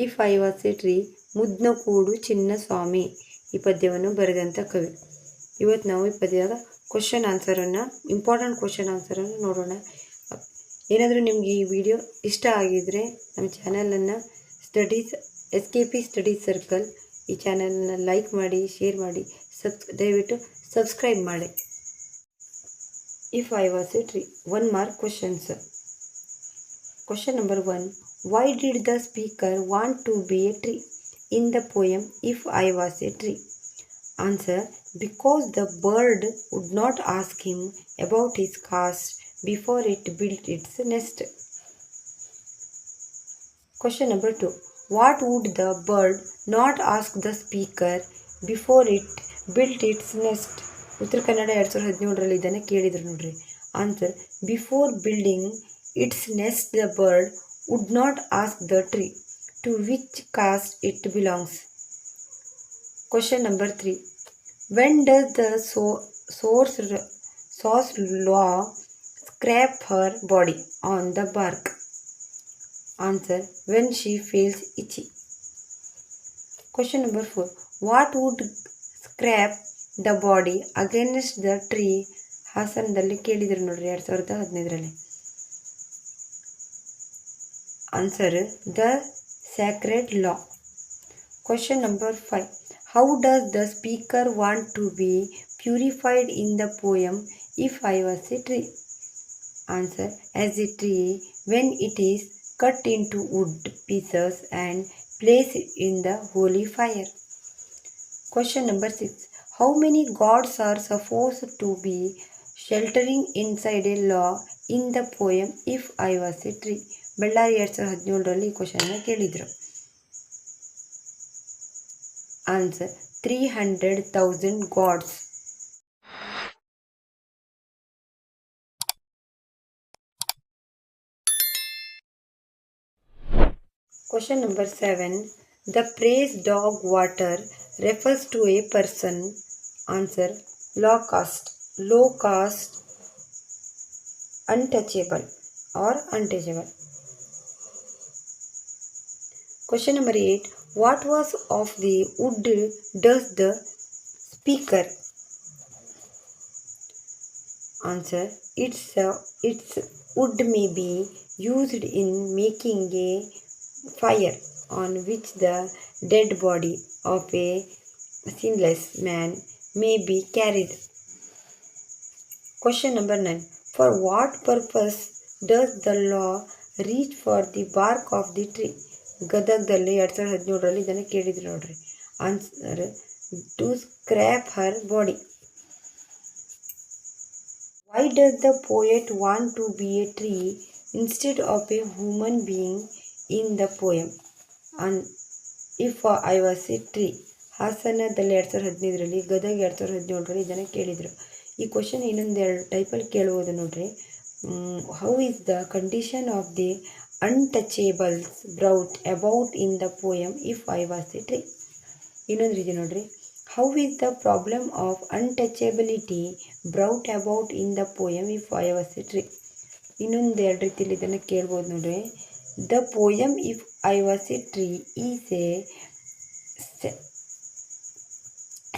If I was a tree, Mudnakudu Chinnaswamy ಈ ಪದ್ಯವನ್ನು ಬರೆದಂಥ ಕವಿ. ಇವತ್ತು ನಾವು ಈ ಪದ್ಯದ ಕ್ವಶನ್ ಆನ್ಸರನ್ನು, ಇಂಪಾರ್ಟೆಂಟ್ ಕ್ವಶನ್ ಆನ್ಸರನ್ನು ನೋಡೋಣ. ಏನಾದರೂ ನಿಮಗೆ ಈ ವಿಡಿಯೋ ಇಷ್ಟ ಆಗಿದ್ದರೆ ನಮ್ಮ ಚಾನಲನ್ನು SKP ಸ್ಟಡೀಸ್ ಸರ್ಕಲ್ ಈ ಚಾನಲನ್ನು ಲೈಕ್ ಮಾಡಿ, ಶೇರ್ ಮಾಡಿ, ದಯವಿಟ್ಟು ಸಬ್ಸ್ಕ್ರೈಬ್ ಮಾಡಿ. If I was a tree, 1 mark questions. Question number 1. Why did the speaker want to be a tree in the poem If I Was a Tree? Answer. Because the bird would not ask him about his caste before it built its nest. Question number 2. What would the bird not ask the speaker before it built its nest? Uttara Kannada 2017 ಇದನ್ನು ಕೇಳಿದ್ರು ನೋಡ್ರಿ. Answer. Before building its nest the bird would not ask the tree to which caste it belongs. Question number 3. When does the sauce la scrap her body on the bark? Answer. When she feels itchy. Question number 4. What would scrape the body against the tree? ಹಾಸನದಲ್ಲಿ ಕೇಳಿದ್ರು ನೋಡ್ರಿ 2015. Answer. The sacred law. Question number 5. How does the speaker want to be purified in the poem If I Was a Tree? Answer. As a tree when it is cut into wood pieces and placed in the holy fire. Question number 6. How many gods are supposed to be sheltering inside a law in the poem If I Was a Tree? Ballari 2017 ಈ ಕ್ವಶನ್ನ ಕೇಳಿದರು. Answer. 300,000 gods. Question number 7. The phrase dog water refers to a person. Answer. Low caste, untouchable or untouchable. Question number 8. What was of the wood does the speaker? Answer. Its wood may be used in making a fire on which the dead body of a sinless man may be carried. Question number 9. For what purpose does the law reach for the bark of the tree? ಗದಗದಲ್ಲಿ 2017 ಇದನ್ನು ಕೇಳಿದ್ರು ನೋಡ್ರಿ. Answer. To scrap her body. Why does the poet want to be a tree instead of a human being in the poem If I Was a Tree? ಹಾಸನದಲ್ಲಿ 2015, ಗದಗ 2017 ಇದನ್ನು ಕೇಳಿದರು. ಈ question ಇನ್ನೊಂದೆರಡು ಟೈಪಲ್ಲಿ ಕೇಳ್ಬೋದು ನೋಡ್ರಿ. How is the condition of the untouchables brought about in the poem If I Was a Tree? ಇನ್ನೊಂದು ರೀತಿ ನೋಡ್ರಿ. How is the problem of untouchability brought about in the poem If I Was a Tree? ಇನ್ನೊಂದು ಎರಡು ರೀತಿಯಲ್ಲಿ ಇದನ್ನು ಕೇಳ್ಬೋದು ನೋಡ್ರಿ. The poem If I Was a Tree is A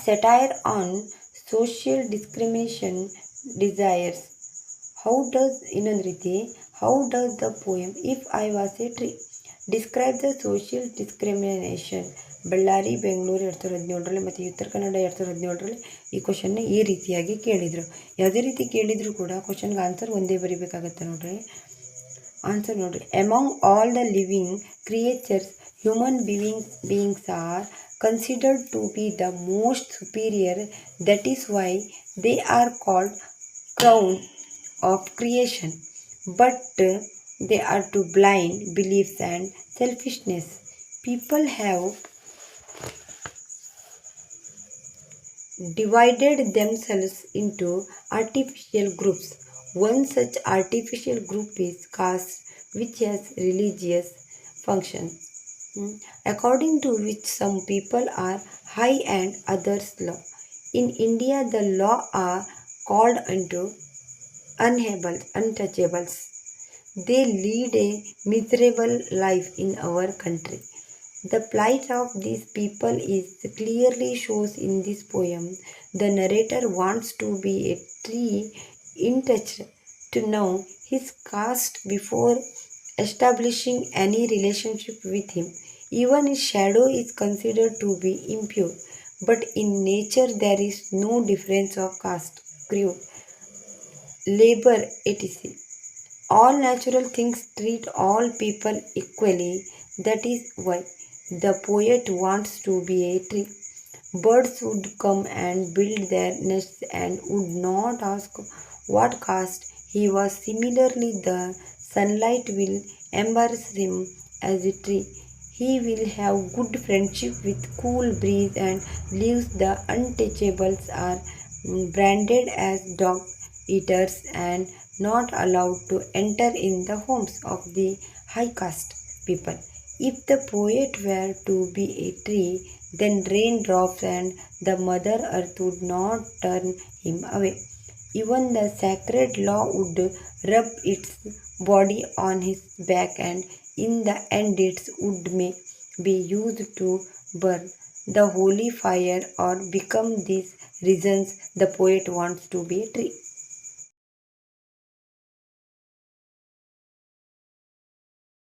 satire on social discrimination desires. ಇನ್ನೊಂದು ರೀತಿ. How does the poem If I Was a Tree describe the social discrimination? Ballari, Bengaluru 2017 ಮತ್ತು ಉತ್ತರ ಕನ್ನಡ 2017 ಈ ಕ್ವಶನ್ನ ಈ ರೀತಿಯಾಗಿ ಕೇಳಿದರು. ಯಾವುದೇ ರೀತಿ ಕೇಳಿದರೂ ಕೂಡ ಕ್ವಶನ್ಗೆ ಆನ್ಸರ್ ಒಂದೇ ಬರೀಬೇಕಾಗತ್ತೆ ನೋಡ್ರಿ. ಆನ್ಸರ್ ನೋಡ್ರಿ. Among all the living creatures human beings are considered to be the most superior. That is why they are called crown of creation. But they are to blind beliefs and selfishness. People have divided themselves into artificial groups. One such artificial group is caste, which has religious functions, according to which some people are high and others low. In India, the law are called into untouchables. They lead a miserable life in our country. The plight of these people is clearly shows in this poem. The narrator wants to be a tree in touch to know his caste before establishing any relationship with him. Even his shadow is considered to be impure, but in nature there is no difference of caste, creed, labor, etc. All natural things treat all people equally. That is why the poet wants to be a tree. Birds would come and build their nests and would not ask what caste he was. Similarly, the sunlight will embrace him as a tree. He will have good friendship with cool breeze and leaves. The untouchables are branded as dog eaters and not allowed to enter in the homes of the high caste people. If the poet were to be a tree, then raindrops and the mother earth would not turn him away. Even the sacred law would rub its body on his back, and in the end its wood may be used to burn the holy fire or become these reasons the poet wants to be a tree.